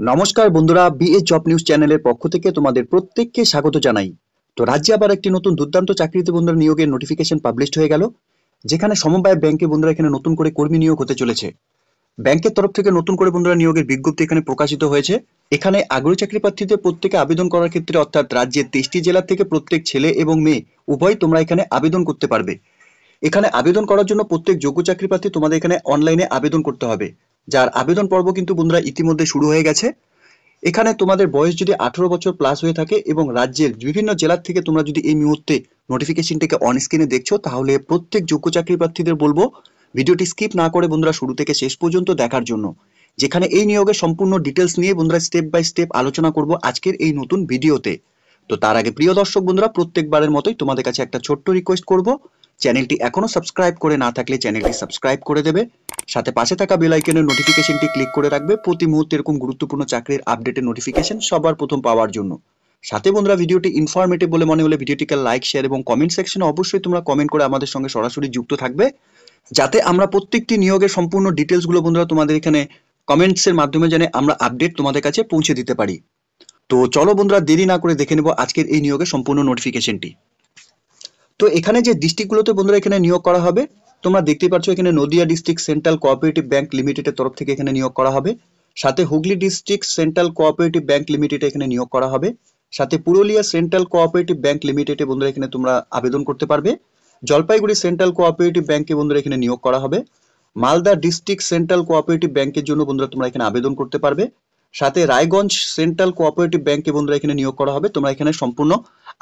নমস্কার বন্ধুরা, BA job news চ্যানেলের পক্ষ থেকে তোমাদের প্রত্যেককে স্বাগত জানাই। তো রাজ্যে আবার একটি নতুন দুর্দান্ত চাকরিতে বন্ধুরা নিয়োগের নোটিফিকেশন পাবলিশড হয়ে গেল, যেখানে সমবায় ব্যাংকে বন্ধুরা এখানে নতুন করে কর্মী নিয়োগ হতে চলেছে। ব্যাংকের তরফ থেকে নতুন করে বন্ধুরা নিয়োগের বিজ্ঞপ্তি এখানে প্রকাশিত হয়েছে। এখানে আগ্রহী চাকরি প্রার্থীদের প্রত্যেকে আবেদন করার ক্ষেত্রে অর্থাৎ রাজ্যের 23টি জেলা থেকে প্রত্যেক ছেলে এবং মেয়ে উভয় তোমরা এখানে আবেদন করতে পারবে। এখানে আবেদন করার জন্য প্রত্যেক যোগ্য চাকরি প্রার্থী তোমাদের এখানে অনলাইনে আবেদন করতে হবে, যার আবেদন পর্ব কিন্তু বন্ধুরা ইতিমধ্যে শুরু হয়ে গেছে। এখানে তোমাদের বয়স যদি 18 বছর প্লাস হয়ে থাকে এবং রাজ্যের বিভিন্ন জেলার থেকে তোমরা যদি এই মুহূর্তে নোটিফিকেশনটিকে অন স্ক্রিনে দেখছো, তাহলে প্রত্যেক যোগ্য চাকরি প্রার্থীদের বলবো ভিডিওটি স্কিপ না করে বন্ধুরা শুরু থেকে শেষ পর্যন্ত দেখার জন্য, যেখানে এই নিয়োগের সম্পূর্ণ ডিটেলস নিয়ে বন্ধুরা স্টেপ বাই স্টেপ আলোচনা করব আজকের এই নতুন ভিডিওতে। তো তার আগে প্রিয় দর্শক বন্ধুরা, প্রত্যেকবারের মতোই তোমাদের কাছে একটা ছোট্ট রিকোয়েস্ট করব, চ্যানেলটি এখনো সাবস্ক্রাইব করে না থাকলে চ্যানেলটি সাবস্ক্রাইব করে দেবে, সাথে পাশে থাকা বেল আইকনের নোটিফিকেশনটি ক্লিক করে রাখবে প্রতি মুহূর্তে এরকম গুরুত্বপূর্ণ চাকরির আপডেটের নোটিফিকেশন সবার প্রথম পাওয়ার জন্য। সাথে বন্ধুরা ভিডিওটি ইনফরমেটিভ বলে মনে হলে ভিডিওটিকে লাইক, শেয়ার এবং কমেন্ট সেকশনে অবশ্যই তোমরা কমেন্ট করে আমাদের সঙ্গে সরাসরি যুক্ত থাকবে, যাতে আমরা প্রত্যেকটি নিয়োগের সম্পূর্ণ ডিটেলসগুলো বন্ধুরা তোমাদের এখানে কমেন্টসের মাধ্যমে জানে আমরা আপডেট তোমাদের কাছে পৌঁছে দিতে পারি। তো চলো বন্ধুরা দেরি না করে দেখে নেব আজকের এই নিয়োগের সম্পূর্ণ নোটিফিকেশনটি। তো এখানে যে ডিস্ট্রিক্টগুলোতে বন্ধুরা এখানে নিয়োগ করা হবে, তোমরা দেখতে পাচ্ছ এখানে Nadia district central cooperative bank লিমিটেডের তরফ থেকে এখানে নিয়োগ করা হবে, সাথে Hooghly district central cooperative bank লিমিটেডে এখানে নিয়োগ করা হবে, সাথে পুরুলিয়া সেন্ট্রাল কোঅপারেটিভ ব্যাংক লিমিটেডে বন্ধুরা এখানে তোমরা আবেদন করতে পারবে, জলপাইগুড়ি সেন্ট্রাল কোঅপারেটিভ ব্যাংকে বন্ধুরা এখানে নিয়োগ করা হবে, মালদা ডিস্ট্রিক্ট সেন্ট্রাল কোঅপারেটিভ ব্যাংকের জন্য বন্ধুরা তোমরা এখানে আবেদন করতে পারবে, সাথে রায়গঞ্জ সেন্ট্রাল কোঅপারেটিভ ব্যাংকে বন্ধুরা এখানে নিয়োগ করা হবে, তোমরা এখানে সম্পূর্ণ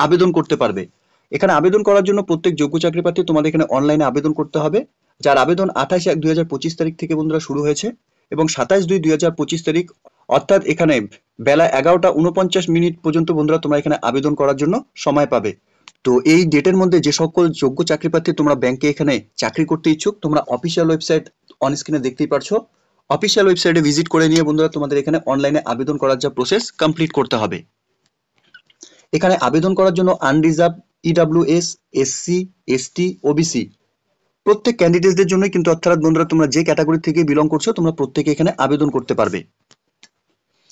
আবেদন করতে পারবে। এখানে আবেদন করার জন্য প্রত্যেক যোগ্য চাকরি প্রার্থী তোমাদের এখানে অনলাইনে আবেদন করতে হবে, যার আবেদন 28/1/2025 তারিখ থেকে বন্ধুরা শুরু হয়েছে এবং 27/2/2025 তারিখ অর্থাৎ এখানে বেলা 11:49 পর্যন্ত বন্ধুরা তোমরা এখানে আবেদন করার জন্য সময় পাবে। তো এই ডেটের মধ্যে যে সকল যোগ্য চাকরি প্রার্থী তোমরা ব্যাংকে এখানে চাকরি করতে ইচ্ছুক, তোমরা অফিসিয়াল ওয়েবসাইট অন স্ক্রিনে দেখতেই পারছো, অফিসিয়াল ওয়েবসাইটে ভিজিট করে নিয়ে বন্ধুরা তোমাদের এখানে অনলাইনে আবেদন করার যা প্রসেস কমপ্লিট করতে হবে। এখানে আবেদন করার জন্য unreserved, EWS, SC, ST, OBC প্রত্যেক ক্যান্ডিডেটদের জন্য কিন্তু, অর্থাৎ বন্ধুরা তোমরা যে ক্যাটাগরি থেকে বিলং করছো তোমরা প্রত্যেকে এখানে আবেদন করতে পারবে।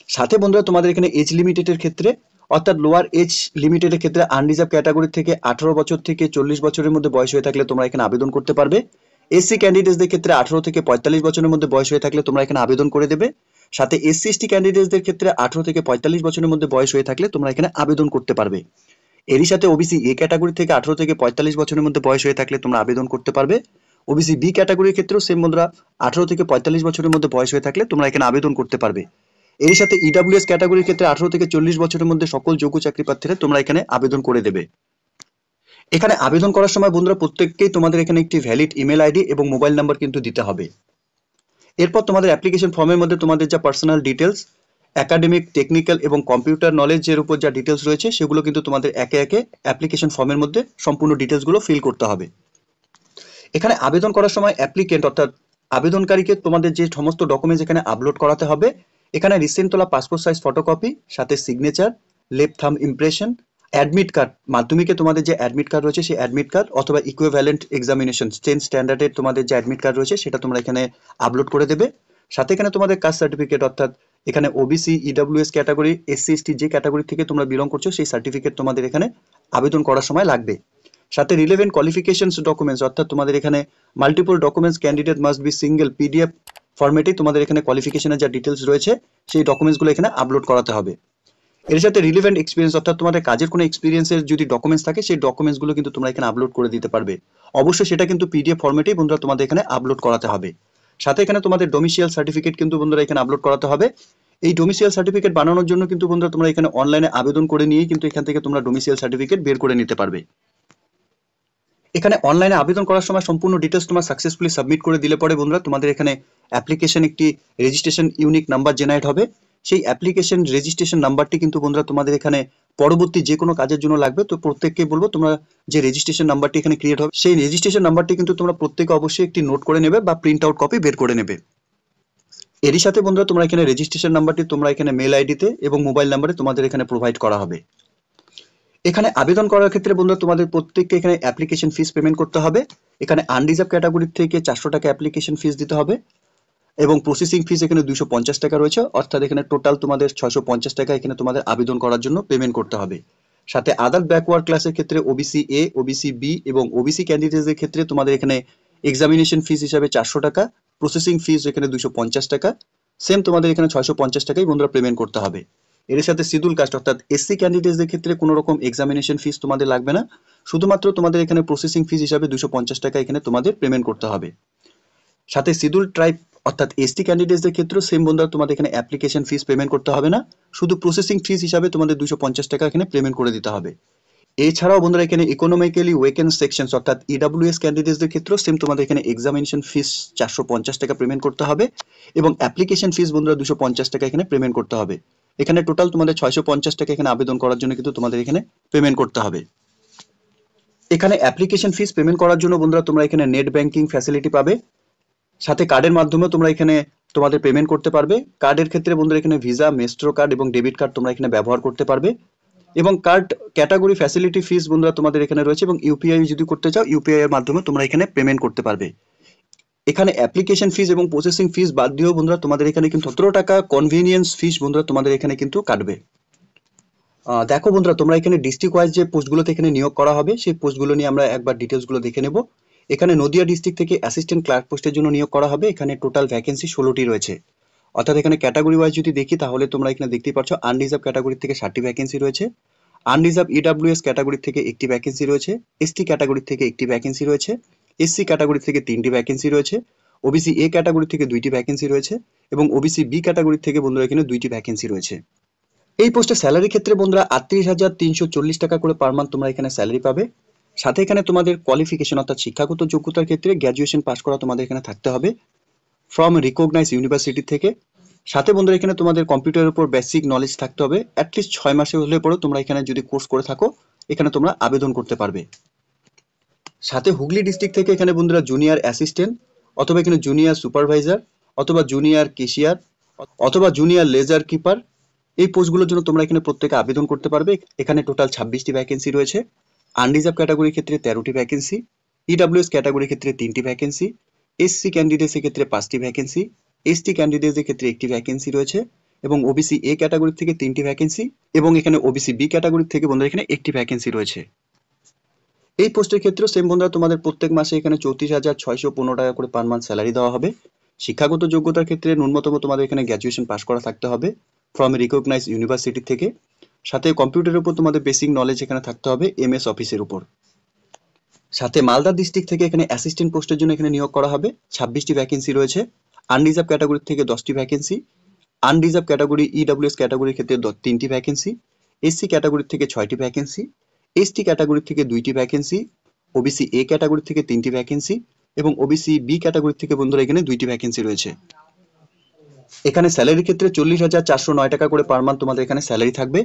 সাথে বন্ধুরা তোমাদের এখানে এজ লিমিটেডের ক্ষেত্রে অর্থাৎ লোয়ার এজ লিমিটেডের ক্ষেত্রে আনরিজার্ভ ক্যাটাগরি থেকে 18 বছর থেকে 40 বছরের মধ্যে বয়স হয়ে থাকলে তোমরা এখানে আবেদন করতে পারবে। এসসি ক্যান্ডিডেটদের ক্ষেত্রে 18 থেকে 45 বছরের মধ্যে বয়স হয়ে থাকলে তোমরা এখানে আবেদন করে দেবে। সাথে এসসি এসটি ক্যান্ডিডেটদের ক্ষেত্রে 18 থেকে 45 বছরের মধ্যে বয়স হয়ে থাকলে তোমরা এখানে আবেদন করতে পারবে। এরই সাথে ওবিসি এ ক্যাটাগরি থেকে 18 থেকে 45 বছরের মধ্যে বয়স হয়ে থাকলে তোমরা আবেদন করতে পারবে। ওবিসি বি ক্যাটাগরির ক্ষেত্রেও সেম বন্ধুরা 18 থেকে 45 বছরের মধ্যে বয়স হয়ে থাকলে তোমরা এখানে আবেদন করতে পারবে। এর সাথে ইডব্লিউএস ক্যাটাগরির ক্ষেত্রে 18 থেকে 40 বছরের মধ্যে সকল যোগ্য চাকরি প্রার্থীরা তোমরা এখানে আবেদন করে দেবে। এখানে আবেদন করার সময় বন্ধুরা প্রত্যেককেই তোমাদের এখানে একটি ভ্যালিড ইমেল আইডি এবং মোবাইল নাম্বার কিন্তু দিতে হবে। এরপর তোমাদের অ্যাপ্লিকেশন ফর্মের মধ্যে তোমাদের যা পার্সোনাল ডিটেলস, একাডেমিক, টেকনিক্যাল এবং কম্পিউটার নলেজের উপর যা ডিটেলস রয়েছে সেগুলো কিন্তু তোমাদের একে একে অ্যাপ্লিকেশন ফর্মের মধ্যে সম্পূর্ণ ডিটেলসগুলো ফিল করতে হবে। এখানে আবেদন করার সময় অ্যাপ্লিকেন্ট অর্থাৎ আবেদনকারীকে তোমাদের যে সমস্ত ডকুমেন্টস এখানে আপলোড করাতে হবে, এখানে রিসেন্ট তোলা পাসপোর্ট সাইজ ফটোকপি, সাথে signature, left thumb impression, admit card, মাধ্যমিকে তোমাদের যে অ্যাডমিট কার্ড রয়েছে সেই অ্যাডমিট কার্ড অথবা ইকুইভ্যালেন্ট এক্সামিনেশন 10 স্ট্যান্ডার্ডের তোমাদের যে অ্যাডমিট কার্ড রয়েছে সেটা তোমরা এখানে আপলোড করে দেবে। সাথে এখানে তোমাদের কাস্ট সার্টিফিকেট অর্থাৎ এখানে OBC, EWS category, SC ST যে ক্যাটাগরি থেকে তোমরা বিলং করছো সেই সার্টিফিকেট তোমাদের এখানে আবেদন করার সময় লাগবে। সাথে রিলেভেন্ট কোয়ালিফিকেশনস ডকুমেন্টস অর্থাৎ তোমাদের এখানে multiple documents candidate must be single PDF ফরম্যাটে তোমাদের এখানে কোয়ালিফিকেশনের যা ডিটেলস রয়েছে সেই ডকুমেন্টসগুলো এখানে আপলোড করাতে হবে। এর সাথে রিলেভেন্ট এক্সপিরিয়েন্স অর্থাৎ তোমাদের কাজের কোনো এক্সপিরিয়েন্সের যদি ডকুমেন্টস থাকে সেই ডকুমেন্টসগুলো কিন্তু তোমরা এখানে আপলোড করে দিতে পারবে। অবশ্যই সেটা কিন্তু পিডিএফ ফরম্যাটেই বন্ধুরা তোমাদের এখানে আপলোড করাতে হবে। সাথে এখানে তোমাদের ডোমিসিয়াল সার্টিফিকেট কিন্তু বন্ধুরা এখানে আপলোড করাতে হবে। এই ডোমিসিয়াল সার্টিফিকেট বানানোর জন্য কিন্তু বন্ধুরা তোমরা এখানে অনলাইনে আবেদন করে নিয়েই কিন্তু এখান থেকে তোমরা ডোমিসিয়াল সার্টিফিকেট বের করে নিতে পারবে। এখানে অনলাইনে আবেদন করার সময় সম্পূর্ণ ডিটেলস তোমরা সাকসেসফুলি সাবমিট করে দিলে পরে বন্ধুরা তোমাদের এখানে অ্যাপ্লিকেশন একটি রেজিস্ট্রেশন ইউনিক নাম্বার জেনারেট হবে। সেই অ্যাপ্লিকেশন রেজিস্ট্রেশন নাম্বারটি কিন্তু বন্ধুরা তোমাদের এখানে পরবর্তী যে কোনো কাজের জন্য লাগবে। তো প্রত্যেককে বলবো তোমরা যে রেজিস্ট্রেশন নাম্বারটি এখানে ক্রিয়েট হবে সেই রেজিস্ট্রেশন নাম্বারটি কিন্তু তোমরা প্রত্যেকে অবশ্যই একটি নোট করে নেবে বা প্রিন্ট আউট কপি বের করে নেবে। এরই সাথে বন্ধুরা তোমরা এখানে রেজিস্ট্রেশন নাম্বারটি তোমরা এখানে মেল আইডিতে এবং মোবাইল নাম্বারে তোমাদের এখানে প্রোভাইড করা হবে। এখানে আবেদন করার ক্ষেত্রে বন্ধুরা তোমাদের প্রত্যেককে এখানে অ্যাপ্লিকেশন ফিস পেমেন্ট করতে হবে। এখানে আনরিজার্ভ ক্যাটাগরি থেকে 400 টাকা অ্যাপ্লিকেশন ফিস দিতে হবে। এবং প্রসেসিং ফিস এখানে 250 টাকা রয়েছে, অর্থাৎ এখানে টোটাল তোমাদের 650 টাকা এখানে তোমাদের আবেদন করার জন্য পেমেন্ট করতে হবে। সাথে আদার ব্যাকওয়ার্ড ক্লাসের ক্ষেত্রে ওবিসি এ, ওবিসি বি এবং ওবিসি ক্যান্ডিডেটদের ক্ষেত্রে তোমাদের এখানে এক্সামিনেশন ফিস হিসাবে 400 টাকা, প্রসেসিং ফিস এখানে 250 টাকা, সেম তোমাদের এখানে 650 টাকাই বন্ধুরা পেমেন্ট করতে হবে। এর সাথে শিডিউল কাস্ট অর্থাৎ এসসি ক্যান্ডিডেটদের ক্ষেত্রে কোনো রকম এক্সামিনেশন ফিস তোমাদের লাগবে না, শুধুমাত্র তোমাদের এখানে প্রসেসিং ফিস হিসাবে 250 টাকা এখানে তোমাদের পেমেন্ট করতে হবে। সাথে শিডিউল ট্রাইব অর্থাৎ এসটি ক্যান্ডিডেটদের ক্ষেত্রেও সেম বন্ধুরা তোমাদের এখানে অ্যাপ্লিকেশন ফিস পেমেন্ট করতে হবে না, শুধু প্রসেসিং ফিস হিসাবে তোমাদের 250 টাকা এখানে পেমেন্ট করে দিতে হবে। এছাড়াও বন্ধুরা এখানে ইকোনমিক্যালি ওয়েকেন্ড সেকশন অর্থাৎ ইডাব্লিউএস ক্যান্ডিডেটদের ক্ষেত্রেও সেম তোমাদের এখানে এক্সামিনেশন ফিস 450 টাকা পেমেন্ট করতে হবে এবং অ্যাপ্লিকেশন ফিস বন্ধুরা 250 টাকা এখানে পেমেন্ট করতে হবে। এখানে টোটাল তোমাদের 650 টাকা এখানে আবেদন করার জন্য কিন্তু তোমাদের এখানে পেমেন্ট করতে হবে। এখানে অ্যাপ্লিকেশন ফিস পেমেন্ট করার জন্য বন্ধুরা তোমরা এখানে নেট ব্যাংকিং ফ্যাসিলিটি পাবে, সাথে কার্ডের মাধ্যমে তোমরা এখানে তোমাদের পেমেন্ট করতে পারবে। কার্ডের ক্ষেত্রে বন্ধুরা এখানে ভিসা, মেস্ট্রো কার্ড এবং ডেবিট কার্ড তোমরা এখানে ব্যবহার করতে পারবে এবং কার্ড ক্যাটাগরি ফ্যাসিলিটি ফিস বন্ধুরা তোমাদের এখানে রয়েছে এবং ইউপিআই যদি করতে চাও ইউপিআই এর মাধ্যমে তোমরা এখানে পেমেন্ট করতে পারবে। এখানে অ্যাপ্লিকেশন ফিস এবং প্রসেসিং ফিস বাদ দিয়েও বন্ধুরা তোমাদের এখানে কিন্তু 17 টাকা কনভিনিয়েন্স ফিস বন্ধুরা তোমাদের এখানে কিন্তু কাটবে। দেখো বন্ধুরা তোমরা এখানে ডিস্ট্রিক্ট ওয়াইজ যে পোস্টগুলোতে এখানে নিয়োগ করা হবে সেই পোস্টগুলো নিয়ে আমরা একবার ডিটেলসগুলো দেখে নেব। এখানে নদিয়া ডিস্ট্রিক্ট থেকে অ্যাসিস্ট্যান্ট ক্লার্ক পোস্টের জন্য নিয়োগ করা হবে। এখানে টোটাল ভ্যাকেন্সি 16টি রয়েছে, অর্থাৎ এখানে ক্যাটাগরি ওয়াইজ যদি দেখি তাহলে তোমরা এখানে দেখতেই পাচ্ছ আনরিজার্ভ ক্যাটাগরি থেকে 60টি ভ্যাকেন্সি রয়েছে, আনরিজার্ভ ইডাব্লিউএস ক্যাটাগরি থেকে একটি ভ্যাকেন্সি রয়েছে, এসটি ক্যাটাগরি থেকে একটি ভ্যাকেন্সি রয়েছে, এসসি ক্যাটাগরি থেকে 3টি ভ্যাকেন্সি রয়েছে, ওবিসি এ ক্যাটাগরি থেকে 2টি ভ্যাকেন্সি রয়েছে এবং ওবিসি বি ক্যাটাগরি থেকে বন্ধুরা এখানে 2টি ভ্যাকেন্সি রয়েছে। এই পোস্টে স্যালারি ক্ষেত্রে বন্ধুরা 38,340 টাকা করে পার মান্থ তোমরা এখানে স্যালারি পাবে। সাথে এখানে তোমাদের কোয়ালিফিকেশন অর্থাৎ শিক্ষাগত যোগ্যতার ক্ষেত্রে গ্র্যাজুয়েশন পাস করা তোমাদের এখানে থাকতে হবে ফ্রম রিকগনাইজ ইউনিভার্সিটি থেকে। সাথে বন্ধুরা এখানে তোমাদের কম্পিউটারের উপর বেসিক নলেজ থাকতে হবে, অ্যাটলিস্ট 6 মাসে হলে পরেও তোমরা এখানে যদি কোর্স করে থাকো এখানে তোমরা আবেদন করতে পারবে। সাথে হুগলি ডিস্ট্রিক্ট থেকে এখানে বন্ধুরা জুনিয়র অ্যাসিস্ট্যান্ট অথবা এখানে জুনিয়র সুপারভাইজার অথবা জুনিয়র কেশিয়ার অথবা জুনিয়র লেজার কিপার, এই পোস্টগুলোর জন্য তোমরা এখানে প্রত্যেকে আবেদন করতে পারবে। এখানে টোটাল 26টি ভ্যাকেন্সি রয়েছে। আনরিজার্ভ ক্যাটাগরির ক্ষেত্রে 13টি ভ্যাকেন্সি, ইডাব্লিউএস ক্যাটাগরির ক্ষেত্রে 3টি ভ্যাকেন্সি, এসসি ক্যান্ডিডেটসের ক্ষেত্রে 5টি ভ্যাকেন্সি, এসটি ক্যান্ডিডেটসদের ক্ষেত্রে 1টি ভ্যাকেন্সি রয়েছে এবং ওবিসি এ ক্যাটাগরি থেকে 3টি ভ্যাকেন্সি এবং এখানে ওবিসি বি ক্যাটাগরি থেকে বন্ধুরা এখানে 1টি ভ্যাকেন্সি রয়েছে। এই পোস্টের ক্ষেত্রেও সেম বন্ধুরা তোমাদের প্রত্যেক মাসে এখানে 34,615 টাকা করে পার মান্থ স্যালারি দেওয়া হবে। শিক্ষাগত যোগ্যতার ক্ষেত্রে ন্যূনতম তোমাদের এখানে গ্র্যাজুয়েশন পাস করা থাকতে হবে ফ্রম রিকগনাইজ ইউনিভার্সিটি থেকে। সাথে কম্পিউটারের উপর তোমাদের বেসিক নলেজ এখানে থাকতে হবে এমএস অফিসের উপর। সাথে মালদা ডিস্ট্রিক্ট থেকে এখানে অ্যাসিস্ট্যান্ট পোস্টের জন্য এখানে নিয়োগ করা হবে। 26টি ভ্যাকেন্সি রয়েছে। আনরিজার্ভ ক্যাটাগরি থেকে 10টি ভ্যাকেন্সি, আনরিজার্ভ ক্যাটাগরি ইডাব্লিউএস ক্যাটাগরির ক্ষেত্রে 3টি ভ্যাকেন্সি, এসসি ক্যাটাগরি থেকে 6টি ভ্যাকেন্সি, এসটি ক্যাটাগরি থেকে 2টি ভ্যাকেন্সি, ওবিসি এ ক্যাটাগরি থেকে 3টি ভ্যাকেন্সি এবং ওবিসি বি ক্যাটাগরি থেকে বন্ধুরা এখানে 2টি ভ্যাকেন্সি রয়েছে। এখানে স্যালারির ক্ষেত্রে 40,409 টাকা করে পার মান্থ তোমাদের এখানে স্যালারি থাকবে।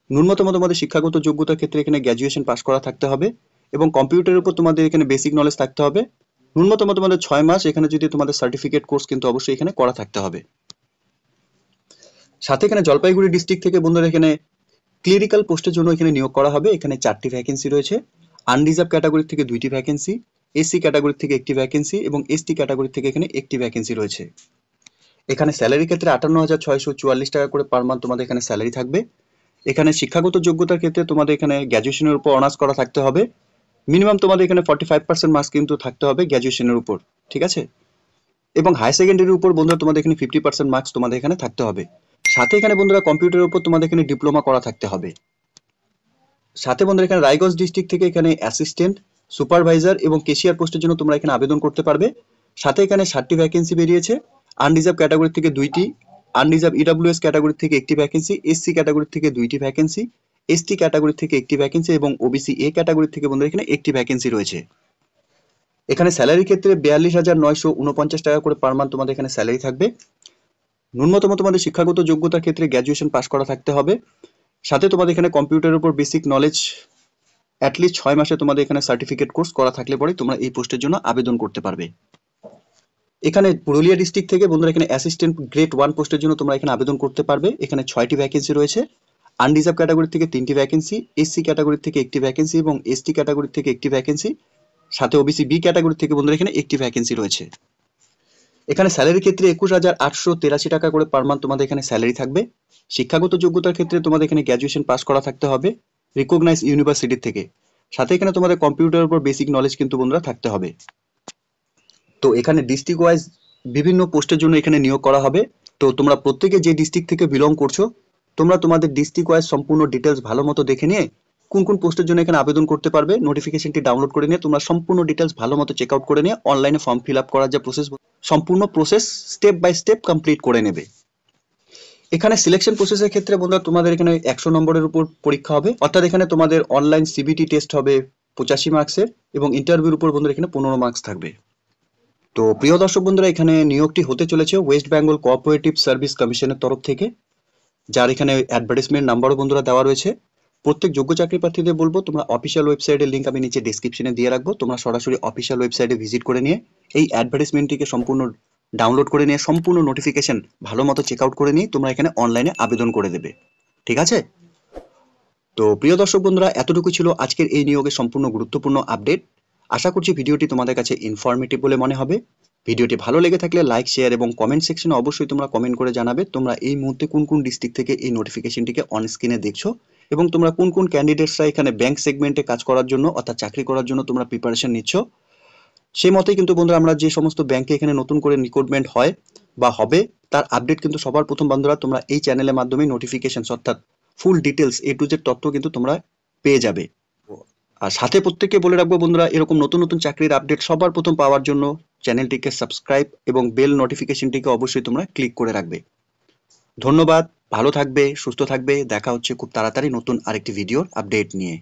ন্যূনতম তোমাদের শিক্ষাগত যোগ্যতার ক্ষেত্রে এখানে গ্র্যাজুয়েশন পাস করা থাকতে হবে এবং কম্পিউটারের উপর তোমাদের এখানে বেসিক নলেজ থাকতে হবে। ন্যূনতম তোমাদের 6 মাস এখানে যদি তোমাদের সার্টিফিকেট কোর্স কিন্তু অবশ্যই এখানে করা থাকতে হবে। সাথে এখানে জলপাইগুড়ি ডিস্ট্রিক্ট থেকে বন্ধুরা এখানে ক্লিরিক্যাল পোস্টের জন্য এখানে নিয়োগ করা হবে। এখানে 4টি ভ্যাকেন্সি রয়েছে। আনরিজার্ভ ক্যাটাগরি থেকে 2টি ভ্যাকেন্সি, এসসি ক্যাটাগরি থেকে 1টি ভ্যাকেন্সি এবং এসটি ক্যাটাগরি থেকে এখানে 1টি ভ্যাকেন্সি রয়েছে। এখানে স্যালারির ক্ষেত্রে 58,644 টাকা করে পার মান্থ তোমাদের এখানে স্যালারি থাকবে। এখানে শিক্ষাগত যোগ্যতার ক্ষেত্রে তোমাদের এখানে গ্র্যাজুয়েশনের উপর অনার্স করা থাকতে হবে। মিনিমাম তোমাদের এখানে 45% মার্কস কিন্তু থাকতে হবে গ্র্যাজুয়েশনের উপর, ঠিক আছে? এবং হায়ার সেকেন্ডারির উপর বন্ধুরা তোমাদের এখানে 50% মার্কস তোমাদের এখানে থাকতে হবে। সাথে এখানে বন্ধুরা কম্পিউটারের উপর তোমাদের এখানে ডিপ্লোমা করা থাকতে হবে। সাথে বন্ধুরা এখানে রায়গঞ্জ ডিস্ট্রিক্ট থেকে এখানে অ্যাসিস্ট্যান্ট, সুপারভাইজার এবং কেশিয়ার পোস্টের জন্য তোমরা এখানে আবেদন করতে পারবে। সাথে এখানে 60টি ভ্যাকেন্সি বেরিয়েছে। আনরিজার্ভ ক্যাটাগরি থেকে 2টি, আনরিজার্ভ ইডাব্লিউএস ক্যাটাগরি থেকে 1টি ভ্যাকেন্সি, এসসি ক্যাটাগরি থেকে 2টি ভ্যাকেন্সি, এসটি ক্যাটাগরি থেকে 1টি ভ্যাকেন্সি এবং ওবিসি এ ক্যাটাগরি থেকে বন্ধুরা এখানে 1টি ভ্যাকেন্সি রয়েছে। এখানে স্যালারির ক্ষেত্রে 42,949 টাকা করে পার মান্থ তোমাদের এখানে স্যালারি থাকবে। ন্যূনতম তোমাদের শিক্ষাগত যোগ্যতার ক্ষেত্রে গ্র্যাজুয়েশন পাস করা থাকতে হবে। সাথে তোমাদের এখানে কম্পিউটারের উপর বেসিক নলেজ অ্যাটলিস্ট 6 মাসে তোমাদের এখানে সার্টিফিকেট কোর্স করা থাকলে পরে তোমরা এই পোস্টের জন্য আবেদন করতে পারবে। এখানে পুরুলিয়া ডিস্ট্রিক্ট থেকে বন্ধুরা এখানে অ্যাসিস্ট্যান্ট গ্রেড 1 পোস্টের জন্য তোমরা এখানে আবেদন করতে পারবে। এখানে 6টি ভ্যাকেন্সি রয়েছে। আনরিজার্ভ ক্যাটাগরি থেকে 3টি ভ্যাকেন্সি, এসসি ক্যাটাগরি থেকে 1টি ভ্যাকেন্সি এবং এসটি ক্যাটাগরি থেকে 1টি ভ্যাকেন্সি, সাথে ওবিসি বি ক্যাটাগরি থেকে বন্ধুরা এখানে 1টি ভ্যাকেন্সি রয়েছে। এখানে স্যালারির ক্ষেত্রে 21,883 টাকা করে পার মান্থ তোমাদের এখানে স্যালারি থাকবে। শিক্ষাগত যোগ্যতার ক্ষেত্রে তোমাদের এখানে গ্র্যাজুয়েশন পাস করা থাকতে হবে রিকগনাইজ ইউনিভার্সিটি থেকে। সাথে এখানে তোমাদের কম্পিউটারের উপর বেসিক নলেজ কিন্তু বন্ধুরা থাকতে হবে। তো এখানে ডিস্ট্রিক্ট ওয়াইজ বিভিন্ন পোস্টের জন্য এখানে নিয়োগ করা হবে। তো তোমরা প্রত্যেকে যে ডিস্ট্রিক্ট থেকে বিলং করছো, তোমরা তোমাদের ডিস্ট্রিক্ট ওয়াইজ সম্পূর্ণ ডিটেলস ভালো মতো দেখে নিয়ে কোন কোন পোস্টের জন্য এখানে আবেদন করতে পারবে নোটিফিকেশনটি ডাউনলোড করে নিয়ে তোমরা সম্পূর্ণ ডিটেলস ভালো মতো চেক আউট করে নিয়ে অনলাইনে ফর্ম ফিল আপ করার যে প্রসেস, সম্পূর্ণ process step by step complete করে নেবে। এখানে সিলেকশন প্রসেসের ক্ষেত্রে বন্ধুরা তোমাদের এখানে 100 নম্বরের উপর পরীক্ষা হবে, অর্থাৎ এখানে তোমাদের অনলাইন সিবিটি টেস্ট হবে 85 মার্কসের এবং ইন্টারভিউর উপর বন্ধুরা এখানে 15 মার্কস থাকবে। তো প্রিয় দর্শক বন্ধুরা, এখানে নিয়োগটি হতে চলেছে ওয়েস্ট বেঙ্গল কোঅপারেটিভ সার্ভিস কমিশনের তরফ থেকে, যার এখানে অ্যাডভার্টাইজমেন্ট নাম্বারও বন্ধুরা দেওয়া রয়েছে। প্রত্যেক যোগ্য চাকরি প্রার্থীদের বলবো তোমরা অফিসিয়াল ওয়েবসাইটের লিঙ্ক আমি নিচে ডেসক্রিপশনে দিয়ে রাখবো, তোমরা সরাসরি অফিসিয়াল ওয়েবসাইটে ভিজিট করে নিয়ে এই অ্যাডভার্টাইজমেন্টটিকে সম্পূর্ণ ডাউনলোড করে নিয়ে সম্পূর্ণ নোটিফিকেশন ভালো মতো চেক আউট করে নিয়ে তোমরা এখানে অনলাইনে আবেদন করে দেবে, ঠিক আছে? তো প্রিয় দর্শক বন্ধুরা, এতটুকু ছিল আজকের এই নিয়োগের সম্পূর্ণ গুরুত্বপূর্ণ আপডেট। আশা করছি ভিডিওটি তোমাদের কাছে ইনফরমেটিভ বলে মনে হবে। ভিডিওটি ভালো লেগে থাকলে লাইক, শেয়ার এবং কমেন্ট সেকশনে অবশ্যই তোমরা কমেন্ট করে জানাবে তোমরা এই মুহূর্তে কোন কোন ডিস্ট্রিক্ট থেকে এই নোটিফিকেশনটিকে অন স্ক্রিনে দেখছো এবং তোমরা কোন কোন ক্যান্ডিডেটসরা এখানে ব্যাংক সেগমেন্টে কাজ করার জন্য অর্থাৎ চাকরি করার জন্য তোমরা প্রিপারেশন নিচ্ছ। সেই মতেই কিন্তু বন্ধুরা আমরা যে সমস্ত ব্যাংকে এখানে নতুন করে রিক্রুটমেন্ট হয় বা হবে তার আপডেট কিন্তু সবার প্রথম বন্ধুরা তোমরা এই চ্যানেলের মাধ্যমে নোটিফিকেশন অর্থাৎ full details A to Z তথ্য কিন্তু তোমরা পেয়ে যাবে। আর সাথে প্রত্যেককে বলে রাখবো বন্ধুরা, এরকম নতুন নতুন চাকরির আপডেট সবার প্রথম পাওয়ার জন্য চ্যানেলটিকে সাবস্ক্রাইব এবং বেল নোটিফিকেশনটিকে অবশ্যই তোমরা ক্লিক করে রাখবে। ধন্যবাদ, ভালো থাকবে, সুস্থ থাকবে, দেখা হচ্ছে খুব তাড়াতাড়ি নতুন আরেকটি ভিডিওর আপডেট নিয়ে।